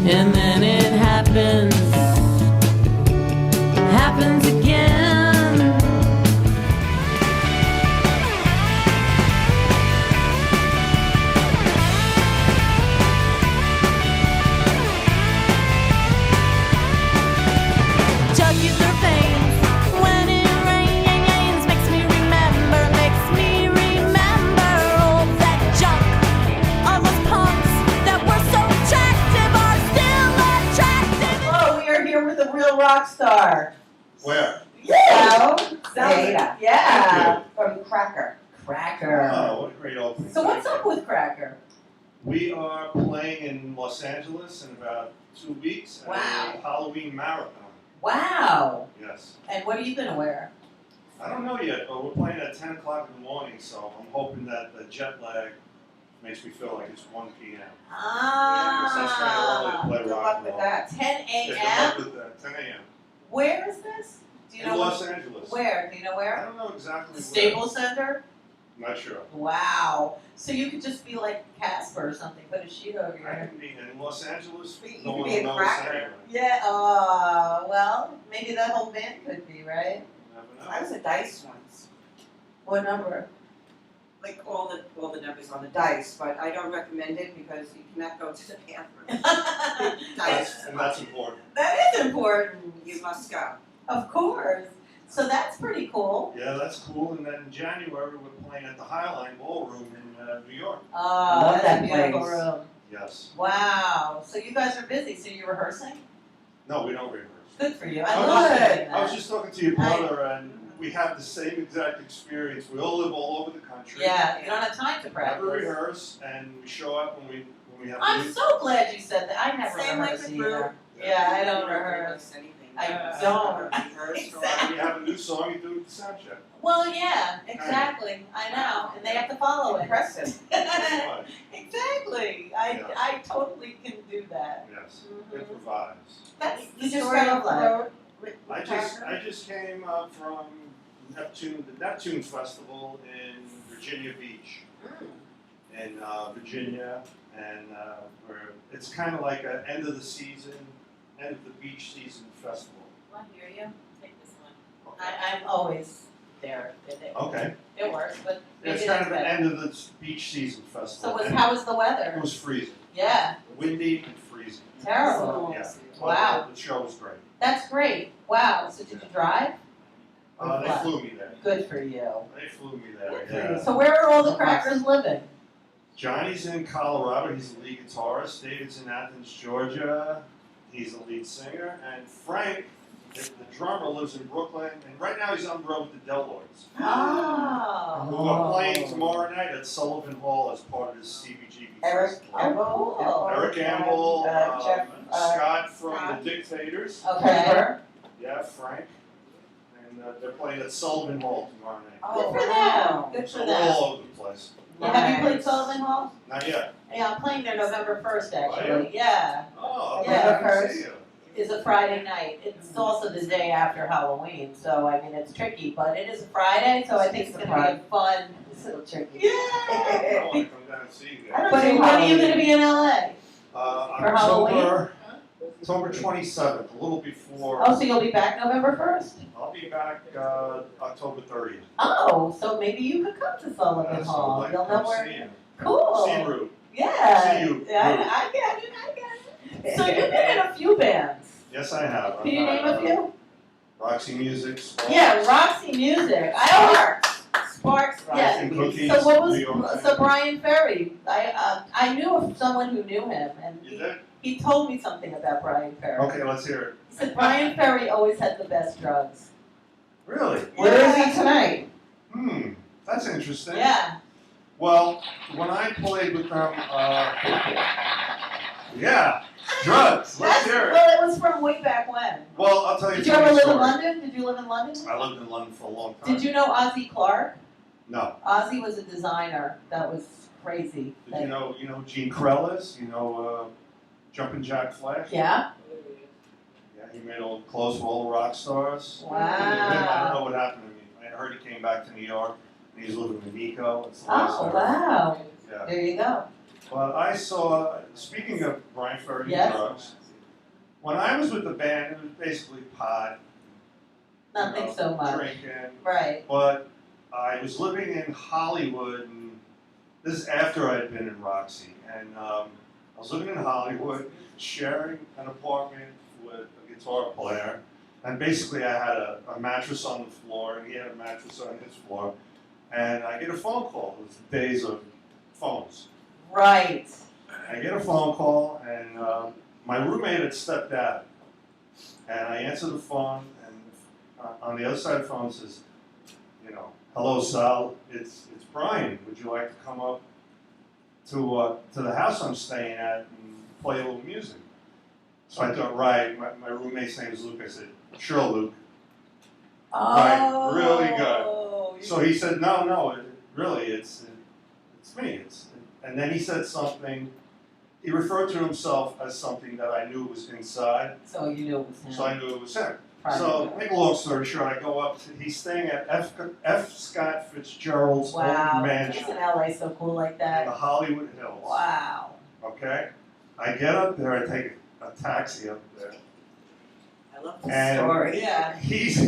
and then it happens again. Jugular veins, when it rains, makes me remember all that junk. All those punks that were so attractive are still attractive. Hello, we are here with a real rock star. Where? SaL MaiDa. Yeah, From Cracker. Oh, what a great opening. So what's up with Cracker? We are playing in Los Angeles in about 2 weeks at Wow. a Halloween marathon. Wow. Yes. And what are you gonna wear? I don't know yet, but we're playing at 10 o'clock in the morning, so I'm hoping that the jet lag makes me feel like it's 1 p.m. Because that's kind of early to play Good rock luck and with roll. that. 10 Yeah, good a.m.? luck with that. 10 a.m. Where is this? Do you In know Los Angeles. where? Do you know I where? don't know exactly The where. Staples Center? Not sure. Wow. So you could just be like Casper or something, put a sheet over your I head. can be in Los Angeles. You No could one be a will notice cracker. anyway. Yeah, well, maybe that whole band could be, right? You never I know. was a dice once. What number? Like all the numbers on the dice, but I don't recommend it because you cannot go to the bathroom. Dice. And that's important. That is important. You must go. Of course. So that's pretty cool. Yeah, that's cool. And then in January, we're playing at the Highline Ballroom in New York. Oh, that's that a beautiful place. room. Yes. Wow. So you guys are busy. So you're rehearsing? No, we don't rehearse. Good for you. I I was love just- hearing I was that. just talking to your brother, and we have the same exact experience. We all live all over the country. Yeah, you don't have time to Never practice. rehearse, and we show up when we have I'm music. so glad you said that. I never Same like rehearse with either. Brew. Yeah, I don't You rehearse. anything. I You don't. rehearse or- When you have a new song, you do it the sound check. Well, yeah, exactly. I know, and they have to follow it. Impressive. Right. Exactly. I totally can do that. Yes. Mhm. Improvise. That's the You just story got of off the life. road with I Cracker? just came from the Neptune Festival in Virginia Beach. In Virginia, and it's kind of like an end of the season, end of the beach season festival. I hear you. Take this one. I'm always there. Okay. It works, but maybe It's that's kind of the better. end of the beach season festival. So And how was the weather? it was freezing, Yeah, windy and freezing. terrible. Yeah. Wow. The show was great. That's great. Wow. So did you drive? They flew me there. Good for you. They flew me there. Good for Yeah. you. So where are all the crackers living? Johnny's in Colorado. He's the lead guitarist. David's in Athens, Georgia. He's the lead singer. And Frank, the drummer, lives in Brooklyn. And right now he's on the road with the Deloids, Oh. who are playing tomorrow night at Sullivan Hall as part of this CBGB Eric festival. Campbell. cool. Eric Campbell, Jeff, Scott from Scott. the Dictators. Okay. Yeah, Frank. And they're playing at Sullivan Hall tomorrow night. Oh, Good for wow. them. Good So for we're them. all over the place. Yeah, have you played Nice. Sullivan Hall? Not yet. Yeah, I'm playing there November 1st, Are actually. Yeah. Oh, Yeah, I'm glad to see you. It's a Friday night. It's also the day after Halloween, so I mean it's tricky, but it is a Friday, so I think it's gonna be a fun. It's a little tricky. Yeah. I want to come down and see you I guys. don't But do when are you Halloween. gonna be in LA? For Halloween? October 27th, a little before. Oh, so you'll be back November 1st? I'll be back October 30th. Oh, so maybe you could come to Sullivan Hall. Absolutely. You'll know Come where. see you. Cool. See you. Yeah. See you. Yeah, I get it. So you've been in a few bands. Yes, I have. Can you name a few? Roxy Music. Sparks, Yeah, Roxy Music. I always Sparks. Rice Yes. and Cookies. So what New York was City. so Brian Ferry? I knew of someone who knew him, and You did? he told me something about Brian Ferry. Okay, let's hear it. He said Brian Ferry always had the best drugs. Really? Where is he tonight? That's interesting. Yeah. Well, when I played with them, yeah, drugs. Let's hear it. Well, it was from way back when. Well, I'll tell you. Did you a ever funny live in story. London? Did you live in London? I lived in London for a long time. Did you know Ozzy Clark? No. Ozzy was a designer that was crazy. Did you know Gene Krell is? You know Jumpin' Jack Flash? Yeah. Yeah, he made all the clothes for all the rock stars. Wow. I don't know what happened to me. I heard he came back to New York and he's living with Nico. It's the last I Oh heard. wow. Yeah. There you go. But I saw, speaking of Brian Ferry Yes. drugs, when I was with the band, it was basically pot, Nothing so much. drinking. Right. But I was living in Hollywood, and this is after I'd been in Roxy, and I was living in Hollywood, sharing an apartment with a guitar player, and basically I had a mattress on the floor, and he had a mattress on his floor, and I get a phone call. It was the days of phones. Right. I get a phone call, and my roommate had stepped out, and I answer the phone, and on the other side of the phone says, you know, hello, Sal, it's Brian. Would you like to come up to the house I'm staying at and play a little music? So I thought, right, my roommate's name is Luke. I said, sure, Luke. Right, really good. So he said, no, really, it's me. And then he said something. He referred to himself as something that I knew was inside. So you knew it was him. So I knew it was him. Private. So, make a long story short, I go up to, he's staying at F. Scott Fitzgerald's Wow. old mansion Isn't LA so cool like in that? the Hollywood Hills. Wow. Okay? I get up there, I take a taxi up there. I love this And- story. Yeah. He's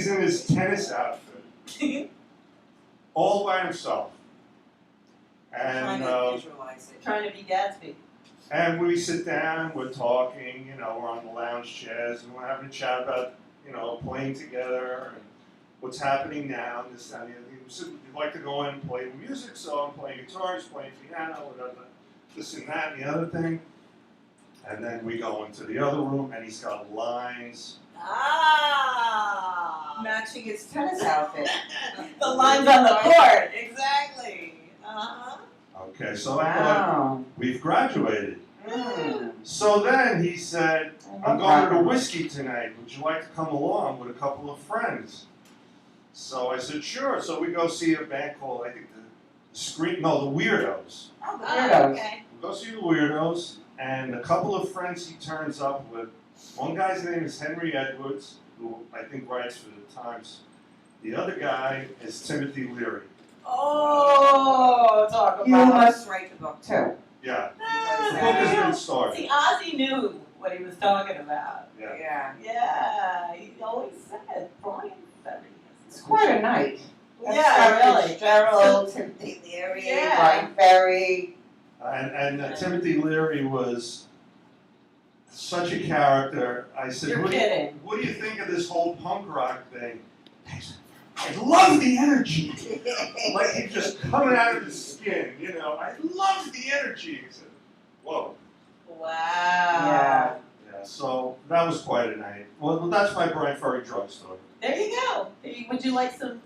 in his tennis outfit, all by himself. Trying And to visualize it. Trying to be Gatsby. and we sit down, we're talking, you know, we're on the lounge chairs, and we're having a chat about, you know, playing together and what's happening now, and this, that, and the other. He'd like to go in and play music, so I'm playing guitar, he's playing piano, whatever, this and that and the other thing. And then we go into the other room, and he's got lines. Ah. Matching his tennis outfit. The lines on the court. Exactly. Uh-huh. Okay, so I thought, we've graduated. Mm. So then he said, I'm going to the whiskey tonight. Would you like to come along with a couple of friends? So I said, sure. So we go see a band called, I think, the Weirdos. Oh, the Oh, weirdos. okay. We go see the Weirdos, and a couple of friends he turns up with. One guy's name is Henry Edwards, who I think writes for the Times. The other guy is Timothy Leary. Oh, talk about. You must write the book too. Yeah, Ah, the book has been started. See, Ozzy knew what he was talking about. Yeah. Yeah. Yeah, he always said Brian Ferry. It's quite a night. Yeah, really. Gerald, Timothy Leary, Yeah. Brian Ferry. And Timothy Leary was such a character. I said, You're what kidding. do you think of this whole punk rock thing? He said, I love the energy. Like he's just coming out of his skin, you know. I love the energy. He said, whoa. Wow. Yeah. Yeah, so that was quite a night. Well, that's my Brian Ferry drug story. There you go. Would you like some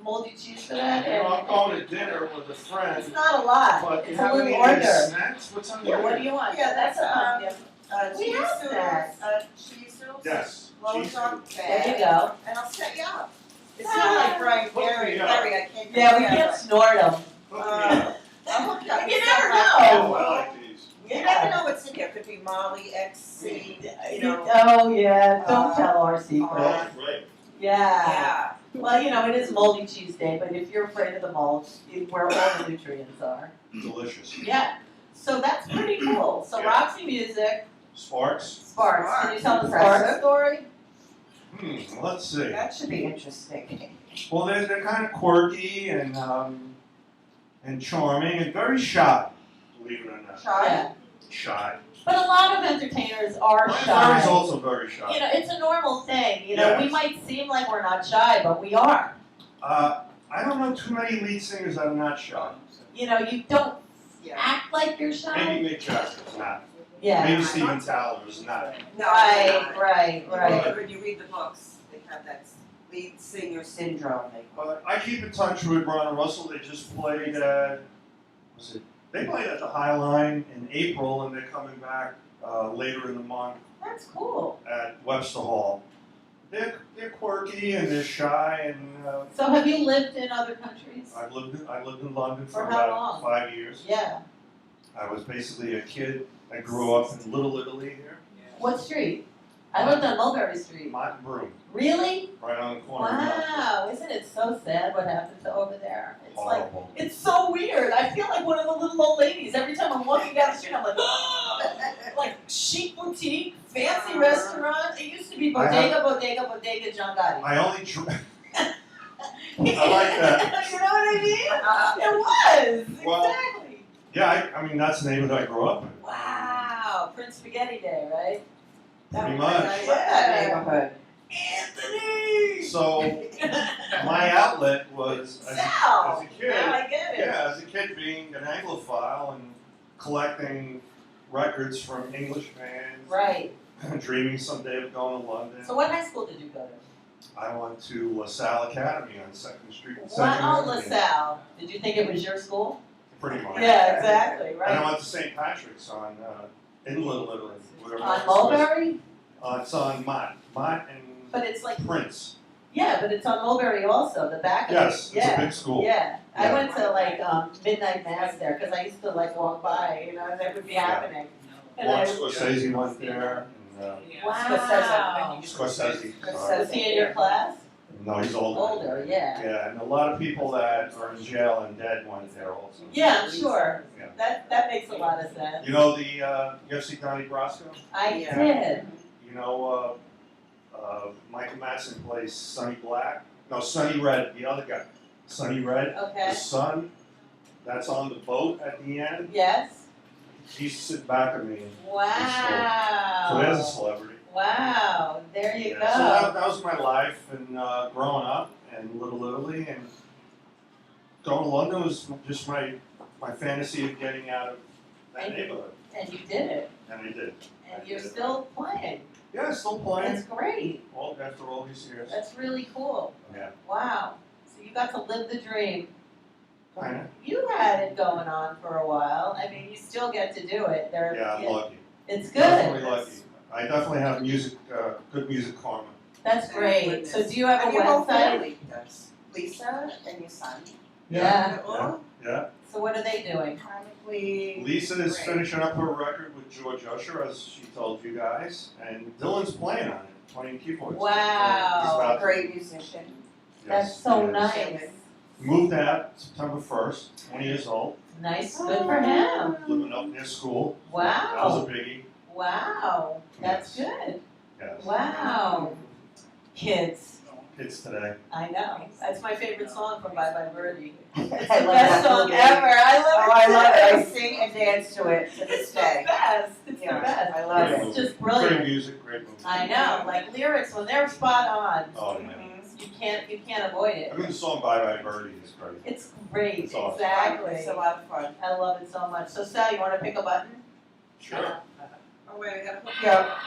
moldy cheese for that? You know, I'm going to dinner with a friend. It's not a lot. But you It's a have little any order. snacks? What's on the Yeah, what order? do you want? Yeah, that's, We cheese have doodles, that. cheese doodles, Yes. low cheese drop doodles. There you bag, go. and I'll set you up. It's Ah. not like Brian Hook Ferry. me up. Ferry, I can't. Yeah, we compare, can't snort them. Hook me up. I'll hook you up. You with never something. know. Oh, I like these. You never know what's in here. Could be Molly, XC, you know. Oh, yeah. Don't Uh, tell our secret. Oh, great. Yeah. Yeah. Well, you know, it is moldy cheese day, but if you're afraid of the mold, where all the nutrients are. Delicious. Yeah. So that's pretty cool. So Yeah. Roxy Music, Sparks? Sparks. Can you tell the Impressive. Sparks story? Let's see. That should be interesting. Well, they're kind of quirky and charming and very shy, believe it or not. Yeah. Shy. But a lot of entertainers are Brian shy. Ferry's also very shy. You know, it's a normal thing. You know, we Yes. might seem like we're not shy, but we are. I don't know too many lead singers that are not shy. You know, you don't Yeah. act like you're shy. Maybe Mick Jagger's not. Yeah. Maybe Steven Tyler's not. No, Right, no. right, right. When you read the books, they have that lead singer syndrome. But I keep in touch with Brian and Russell. They just played they played at the High Line in April, and they're coming back later in the month That's cool. at Webster Hall. They're quirky and they're shy, and So have you lived in other countries? I lived in London for For how about long? 5 years. Yeah. I was basically a kid. I grew up in Little Italy here. What street? I lived on Mulberry Street. Mott and Broom, Really? right on the corner of Mott and Broom. Wow, isn't it so sad what happened to over there? It's like, Horrible. it's so weird. I feel like one of the little old ladies. Every time I'm walking down the street, I'm like, like chic boutique, fancy restaurant. It used to be bodega, John Gotti. I only I like that. You know what I mean? It was, Well, exactly. Yeah, I mean, that's the neighborhood I grew up in. Wow, Prince Spaghetti Day, right? Pretty I much. love that neighborhood. Anthony! So, my outlet was, as Sal! a kid, Now I get it. yeah, as a kid being an Anglophile and collecting records from English bands, Right. dreaming someday of going to London. So what high school did you go to? I went to SaL Academy on 2nd Street. Wow, Avenue. LaSalle. Did you think it was your school? Pretty much. Yeah, exactly, And I right. went to St. Patrick's on, in Little Italy. where On it's- Mulberry? It's on Mott and But it's like, Prince. yeah, but it's on Mulberry also, the back of it. Yes, it's a Yeah. big school. Yeah, I Yeah. went to like midnight mass there because I used to like walk by, you know, and that would be happening. And I Mark would, Scorsese went there. And, wow. Scorsese. Was he in your class? No, he's older. Older, yeah. Yeah, and a lot of people that are in jail and dead went there also. Yeah, I'm sure. Yeah. That makes a lot of sense. You know the you ever see Donnie Brasco? I Yeah. did. You know Michael Madsen plays Sonny Black. No, Sonny Red, the other guy. Sonny Red. Okay. The son that's on the boat at the end. Yes. He's sitting back at me. Wow. So there's a celebrity. Wow. There you Yeah, go. so that was my life and growing up in Little Italy and going to London was just my fantasy of getting out of that neighborhood. And you did it. And I did. And you're still playing. Yeah, still playing. That's great. After all these years. That's really cool. Yeah. Wow. So you got to live the dream. Kinda. You had it going on for a while. I mean, you still get to do it. Yeah, I'm lucky. It's good. Definitely lucky. I definitely have good music karma. That's great. So do you have a And your whole website? family does. Lisa and your son. Yeah. They're all Yeah. So what are they doing? chronically Lisa is great. finishing up her record with George Usher, as she told you guys, and Dylan's playing on it, playing keyboards. Wow. He's about A to- great musician. That's yes, so he is. nice. Moved out September 1st, 20 years old, Nice. Good for him. living up near school. That Wow. was a biggie. Wow. That's Yes. good. Yes. Wow. Kids. Kids today. I know. That's my favorite song from Bye Bye Birdie. It's the I love best that song movie. ever. I love it. Oh, I love it. I too. sing and dance to it to this It's the day. best. It's Yeah, the best. I love Great it. It's just Great brilliant. music, great movie. I know. Like lyrics, when they're spot on, Oh, man. you can't avoid I it. mean, the song Bye Bye Birdie is great. It's great. It's awesome. Exactly. It's a lot of fun. I love it so much. So Sal, you want to pick a button? Sure. Oh wait, I gotta hook you up.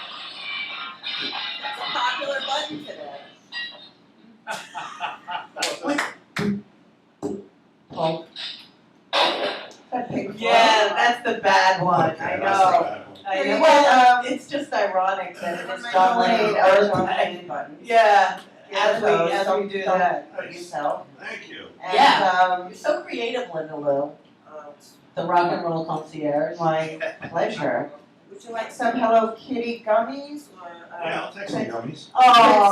That's a popular button today. Oh. That pink Yeah, one. that's the bad one. Okay, I that's know. the bad one. I know. Yeah, Well, it's just ironic that it is John Lane's birthday. buttons. Yeah. Yeah, As so we do don't that. Put yourself. Thank you. And, Yeah. You're so creative, Linda Lou. it's The rock and roll concierge. my pleasure. Would you like some Hello Kitty gummies or Yeah, I'll take some gummies. Aww. How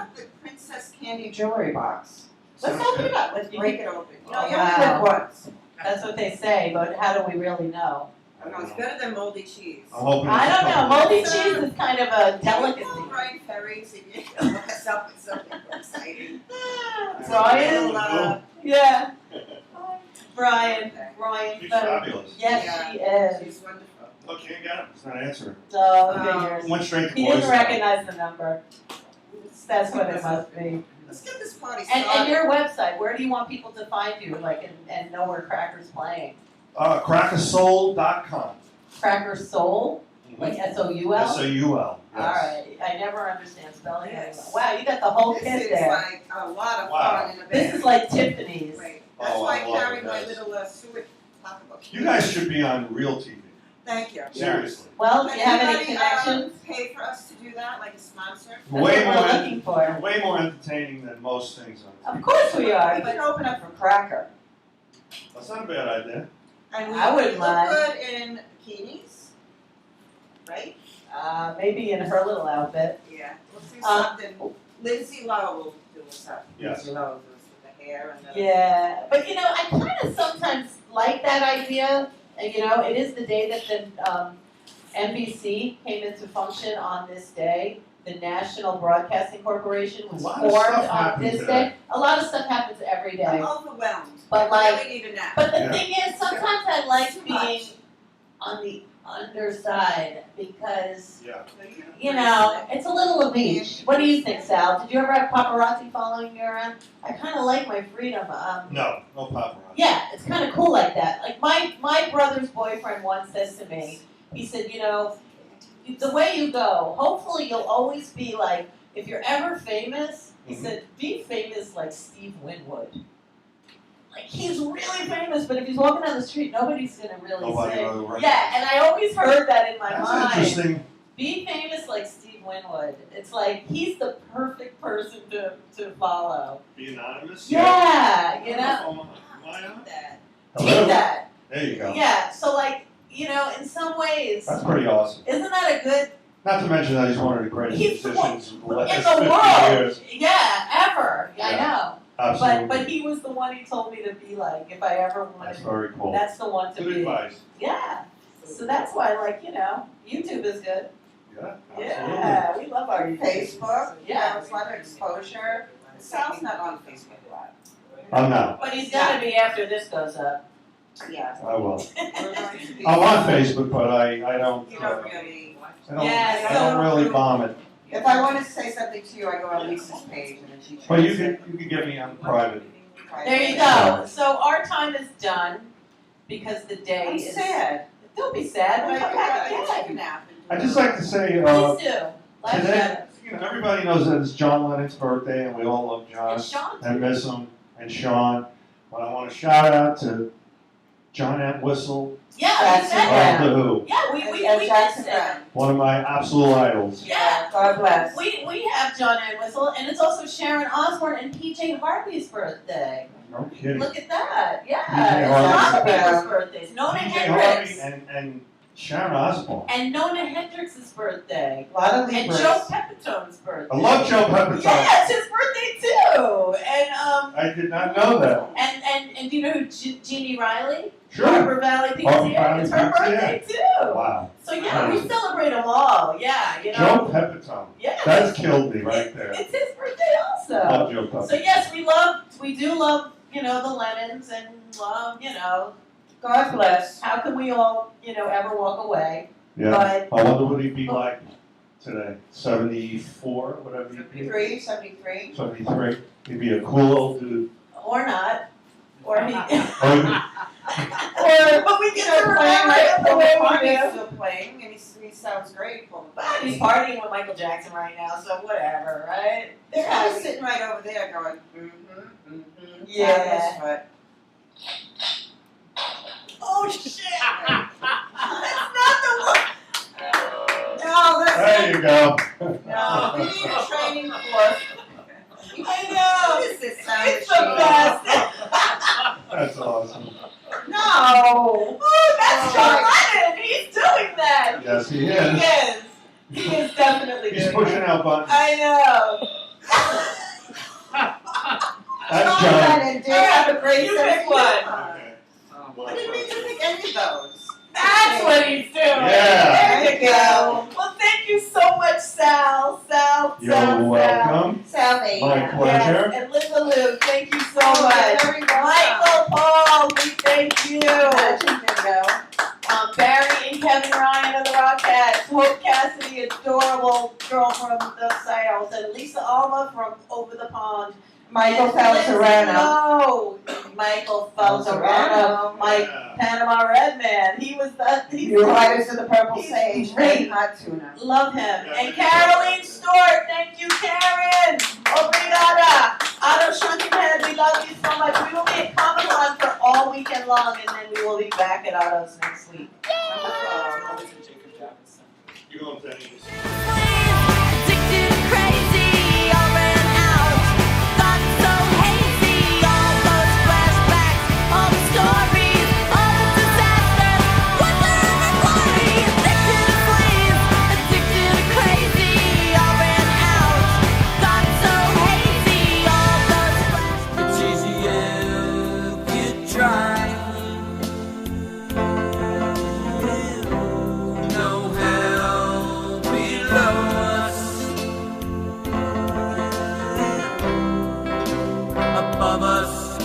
about the Princess Candy jewelry box? Let's open it up. Let's You break can- it open. Oh, You only live once. That's what they say, but how do we really know? I know, it's better than moldy cheese. I'm hoping. I it's a don't know. couple. Moldy cheese is kind of a delicacy. Brian Ferries, if you look us up with something exciting. Brian? Little, Yeah. Brian. She's But fabulous. yes, she is. She's wonderful. Look, you ain't got him. It's not answering. Oh, figures. Went straight to He didn't voicemail. recognize the number. That's what it must be. Let's get this party And started. your website, where do you want people to find you, like, and know where Cracker's playing? Crackersoul.com. Cracker Soul, like S-O-U-L? S-O-U-L. Yes. Alright, I never understand spelling Yes. anymore. Wow, you got the whole This kit is there. like a lot of Wow. fun in a bag. This is like Tiffany's. Right. That's Oh, why I I love carry it, my guys. little Suet pocketbook. You guys should be on real TV. Thank you. Seriously. Well, do you have any Anybody, connections? pay for us to do that, like a sponsor? That's Way what more, we're looking for. way more entertaining than most things on TV. Of course we are. We can open up for Cracker. That's not a bad idea. And we I wouldn't look mind. good in bikinis. right? Maybe in her little outfit. Yeah, we'll see something. Lindsay Lowe will do us up. Yes. Lindsay Lowe does with the hair and the. Yeah, but you know, I kind of sometimes like that idea. And you know, it is the day that the NBC came into function on this day. The National Broadcasting Corporation was A lot of formed stuff on happened this today. day. A lot of stuff happens every day. I'm overwhelmed. But I like, really need a nap. but the Yeah. thing is, sometimes I like Too being much. on the underside because, Yeah. you know, it's a little of each. What do you think, Sal? Did you ever have paparazzi following you around? I kind of like my freedom. No paparazzi. Yeah, it's kind of cool like that. Like my brother's boyfriend once says to me, he said, you know, the way you go, hopefully you'll always be like, if you're ever famous, he Mhm. said, be famous like Steve Winwood. Like he's really famous, but if he's walking down the street, nobody's gonna really Nobody say. really recognizes. Yeah, and I always heard that in my That's mind. interesting. Be famous like Steve Winwood. It's like he's the perfect person to follow. Be anonymous. Yeah, you know. Am I on? That. Take Hello? that. There you go. Yeah, so like, you know, in some ways, That's pretty awesome. isn't that a good Not to mention that he's one of the greatest He's the musicians in the in last the 50 world? years. Yeah, ever. I Yeah. know. Absolutely. But he was the one he told me to be like, if I ever That's wanted, very cool. that's the one to Good be. advice. Yeah. So that's why, like, you know, YouTube is good. Yeah, absolutely. Yeah, we love our YouTube. Facebook, Yeah. there's a lot of exposure. Sal's not on Facebook a lot. I'm not. But he's gonna be after this goes up. Yeah. I will. We're going to be- I'm on Facebook, but I don't. You don't really. Yeah, I don't so- really bomb it. If I want to say something to you, I go on Lisa's page and then she. But you translates can get me on private. it. There you go. So our time is done because the day I'm is. sad. Don't be sad. We come back I again. nap. I just like to say, Please do. Life today, matters. you know, everybody knows that it's John Lennon's birthday, and we all love John And Sean. and miss him, and Sean. But I want to shout out to John Entwistle Yeah, we Jackson said of that. The Who, Yeah, we And missed Jackson it. Brown. one of my absolute idols. Yeah. God bless. We have John Entwistle, and it's also Sharon Osbourne and PJ Harvey's birthday. No kidding. Look at that. Yeah. PJ It's a lot of Harvey. people's birthdays. Nona PJ Hendricks. Harvey and Sharon Osbourne. And Nona Hendricks' birthday. A lot of And Libras. Joe Pepitone's birthday. I love Joe Pepitone. Yeah, it's his birthday too. And I did not know that. and do you know who Jeannie Riley? Sure. Harbor Valley Pizza. Harbor Valley It's her Pizza, birthday too. Wow. So yeah, we celebrate them all. Yeah, you know. Joe Pepitone. Yeah. That's killed me right there. It's his birthday also. Love Joe Pepitone. So yes, we do love, you know, the Lennons and love, you know, God bless. how can we all, you know, ever walk away? Yeah. But I wonder what he'd be like today. 74, whatever he'd be. 73. 73. He'd be a cool old dude. or not. Or he Or but we You get know, to playing remember like it the Paul way we McCartney's do. still playing, and he sounds great. Paul But McCartney. he's partying with Michael Jackson right now, so whatever, right? They're I was happy. sitting right over there going, Yeah. Tap his foot. Oh shit! That's not the one. No, that's there you go. no. We need a training course. I know. What is this sound It's the machine? best. That's awesome. No. Oh, that's John Lennon. He's doing that. Yes, he He is. is. He is definitely He's doing pushing that. out buttons. I know. That's John. And do have a great You sense pick of one. humor. Okay. I didn't mean to pick any of those. That's what he's doing. Yeah. There you go. Well, thank you so much, Sal. You're welcome. SaL MaiDa. My pleasure. Yes, and Linda Lou, thank you so Oh, much. very welcome. Michael Paul, we thank you. Imagine bingo. Barry and Kevin Ryan of the RoCkToBeR, Hope Cassidy, adorable girl from the sales, and Lisa Alma from over the pond. Michael And Falzarano. No, Michael Falzarano, my Yeah. Panama Red Man. He was New Riders of the Purple He's Sage. great. And hot tuna. Love him. And Caroline Stewart, thank you, Karen. Obrigada. Otto Shrunkenhead, we love you so much. We will be at Comic-Con for all weekend long, and then we will be back at Otto's next week. You going to any Addicted and crazy, all ran out. Thoughts so hazy, all those flashbacks, all the stories, all the disasters. Was there ever glory? Addicted to flames, us.